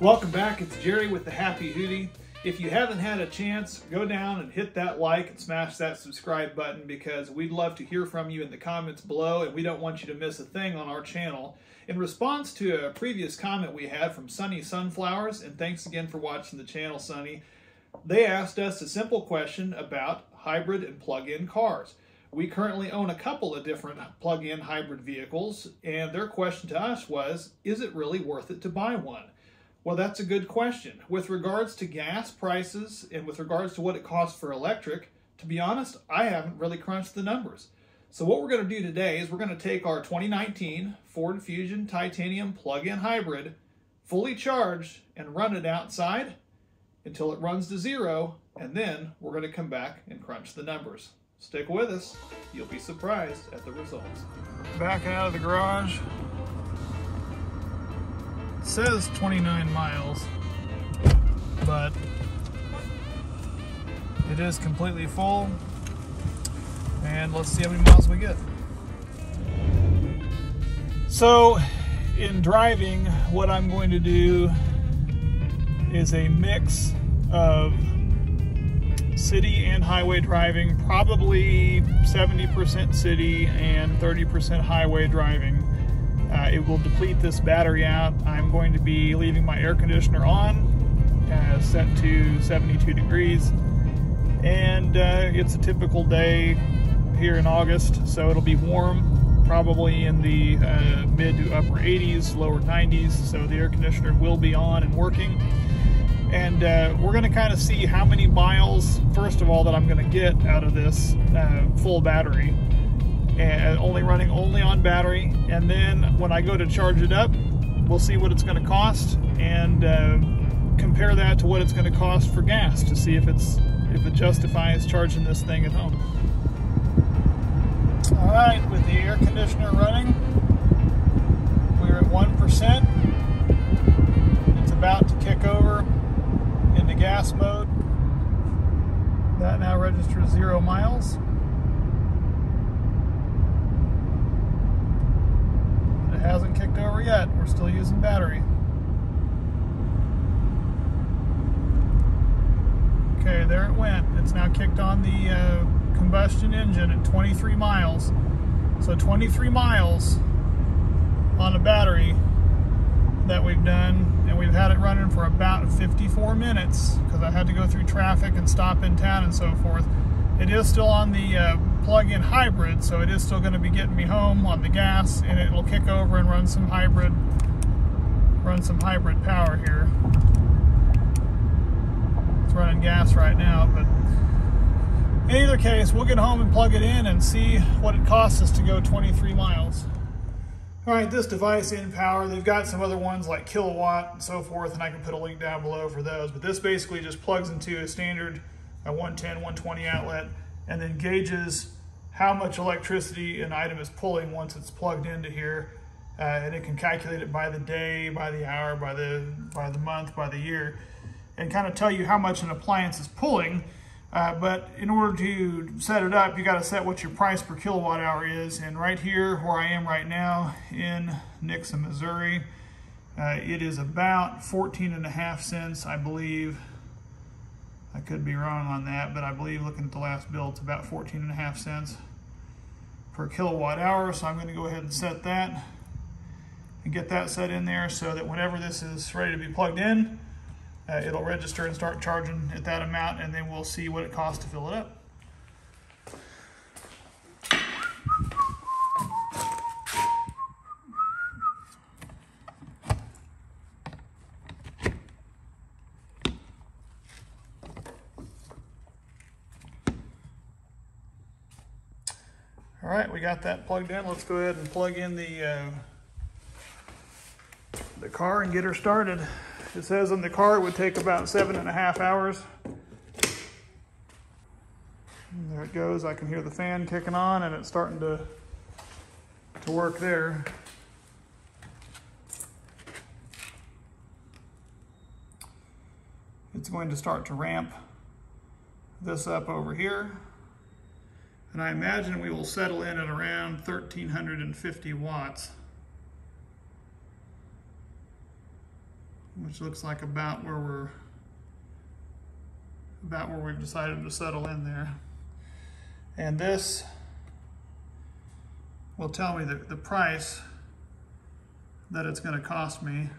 Welcome back, it's Jerry with the Happy Hootie. If you haven't had a chance, go down and hit that like and smash that subscribe button because we'd love to hear from you in the comments below and we don't want you to miss a thing on our channel. In response to a previous comment we had from Sunny Sunflowers, and thanks again for watching the channel, Sunny, they asked us a simple question about hybrid and plug-in cars. We currently own a couple of different plug-in hybrid vehicles, and their question to us was, is it really worth it to buy one? Well, that's a good question. With regards to gas prices and with regards to what it costs for electric, to be honest, I haven't really crunched the numbers. So what we're going to do today is we're going to take our 2019 Ford Fusion Titanium plug-in hybrid, fully charged, and run it outside until it runs to zero, and then we're going to come back and crunch the numbers. Stick with us. You'll be surprised at the results. Backing out of the garage. It says 29 miles, but it is completely full, and let's see how many miles we get. So in driving, what I'm going to do is a mix of city and highway driving, probably 70% city and 30% highway driving. It will deplete this battery out. I'm going to be leaving my air conditioner on, set to 72 degrees. And it's a typical day here in August, so it'll be warm, probably in the mid to upper 80s, lower 90s. So the air conditioner will be on and working. And we're going to kind of see how many miles, first of all, that I'm going to get out of this full battery. And running only on battery, and then when I go to charge it up, we'll see what it's going to cost and compare that to what it's going to cost for gas to see if it justifies charging this thing at home. All right, with the air conditioner running, we're at 1%. It's about to kick over into gas mode. That now registers 0 miles. Hasn't kicked over yet. We're still using battery. Okay, there it went. It's now kicked on the combustion engine at 23 miles. So 23 miles on a battery that we've done, and we've had it running for about 54 minutes because I had to go through traffic and stop in town and so forth. It is still on the plug-in hybrid, so it is still going to be getting me home on the gas, and it will kick over and run some hybrid power here. It's running gas right now, but in either case, we'll get home and plug it in and see what it costs us to go 23 miles. All right, this device in power, they've got some other ones like kilowatt and so forth, and I can put a link down below for those, but this basically just plugs into a standard 110, 120 outlet, and then gauges how much electricity an item is pulling once it's plugged into here, and it can calculate it by the day, by the hour, by the month, by the year, and kind of tell you how much an appliance is pulling. But in order to set it up, you got to set what your price per kilowatt hour is. And right here, where I am right now in Nixon, Missouri, it is about 14.5 cents, I believe. I could be wrong on that, but I believe looking at the last bill, it's about 14.5 cents per kilowatt hour. So I'm going to go ahead and set that and get that set in there so that whenever this is ready to be plugged in, it'll register and start charging at that amount, and then we'll see what it costs to fill it up. All right, we got that plugged in. Let's go ahead and plug in the car and get her started. It says on the car it would take about 7.5 hours. And there it goes. I can hear the fan kicking on, and it's starting to work there. It's going to start to ramp this up over here. And I imagine we will settle in at around 1,350 watts. which looks like about where we've decided to settle in there. And this will tell me the price that it's going to cost me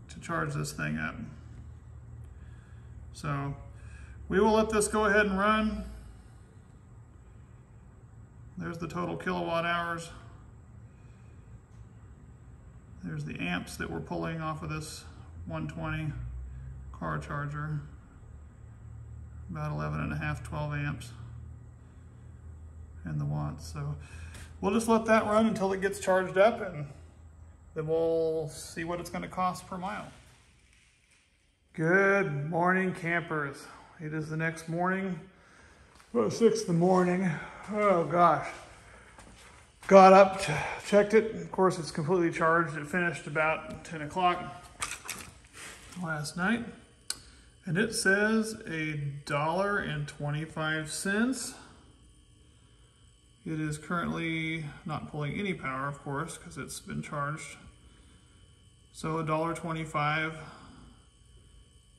to charge this thing up. So we will let this go ahead and run. There's the total kilowatt hours. There's the amps that we're pulling off of this 120 car charger. About 11.5, 12 amps. And the watts. So we'll just let that run until it gets charged up, and then we'll see what it's going to cost per mile. Good morning, campers. It is the next morning, about 6 in the morning. Oh gosh. Got up, checked it. Of course, it's completely charged. It finished about 10 o'clock last night. And it says $1.25. It is currently not pulling any power, of course, because it's been charged. So $1.25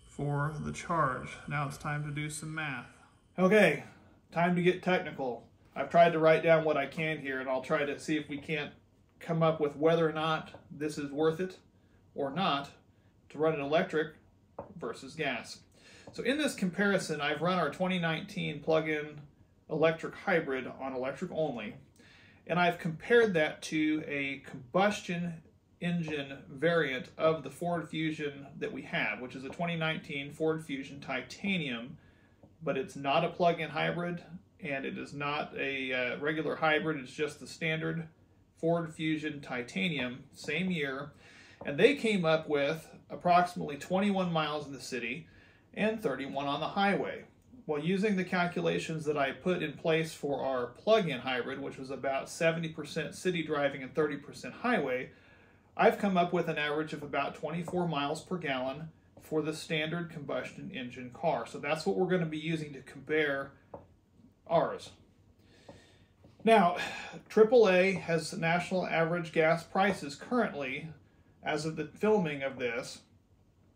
for the charge. Now it's time to do some math. Okay, time to get technical. I've tried to write down what I can here, and I'll try to see if we can't come up with whether or not this is worth it or not to run an electric versus gas. So in this comparison, I've run our 2019 plug-in electric hybrid on electric only, and I've compared that to a combustion engine variant of the Ford Fusion that we have, which is a 2019 Ford Fusion Titanium, but it's not a plug-in hybrid, and it is not a regular hybrid. It's just the standard Ford Fusion Titanium, same year, and they came up with approximately 21 miles in the city and 31 on the highway. Well, using the calculations that I put in place for our plug-in hybrid, which was about 70% city driving and 30% highway, I've come up with an average of about 24 miles per gallon for the standard combustion engine car. So that's what we're going to be using to compare ours. Now, AAA has national average gas prices currently, as of the filming of this,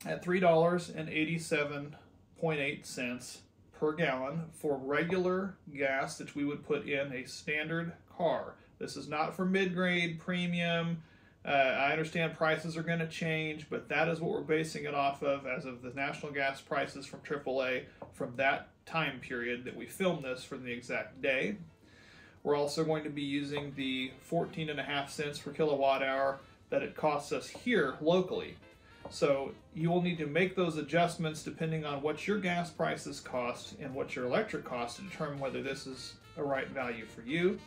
at $3.87.8 per gallon for regular gas that we would put in a standard car. This is not for mid-grade, premium. I understand prices are going to change, but that is what we're basing it off of as of the national gas prices from AAA from that time period that we filmed this for the exact day. We're also going to be using the 14.5 cents per kilowatt hour that it costs us here locally. So you will need to make those adjustments depending on what your gas prices cost and what your electric costs to determine whether this is a right value for you.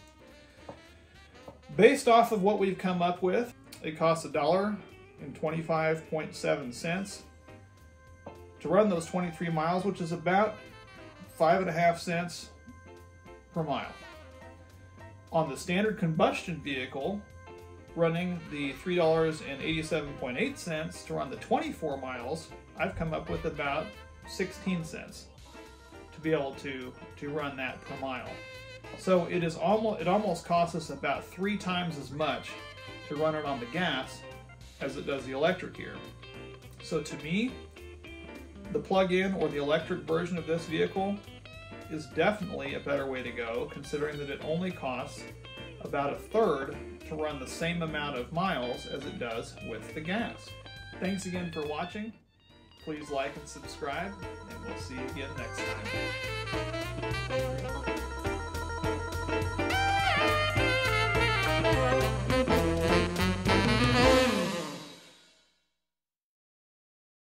Based off of what we've come up with, it costs $1.25.7 to run those 23 miles, which is about 5.5 cents per mile. On the standard combustion vehicle, running the $3.87.8 to run the 24 miles, I've come up with about 16 cents to be able to run that per mile. So it almost costs us about 3 times as much to run it on the gas as it does the electric here. So to me, the plug-in or the electric version of this vehicle is definitely a better way to go, considering that it only costs about a third to run the same amount of miles as it does with the gas. Thanks again for watching. Please like and subscribe, and we'll see you again next time.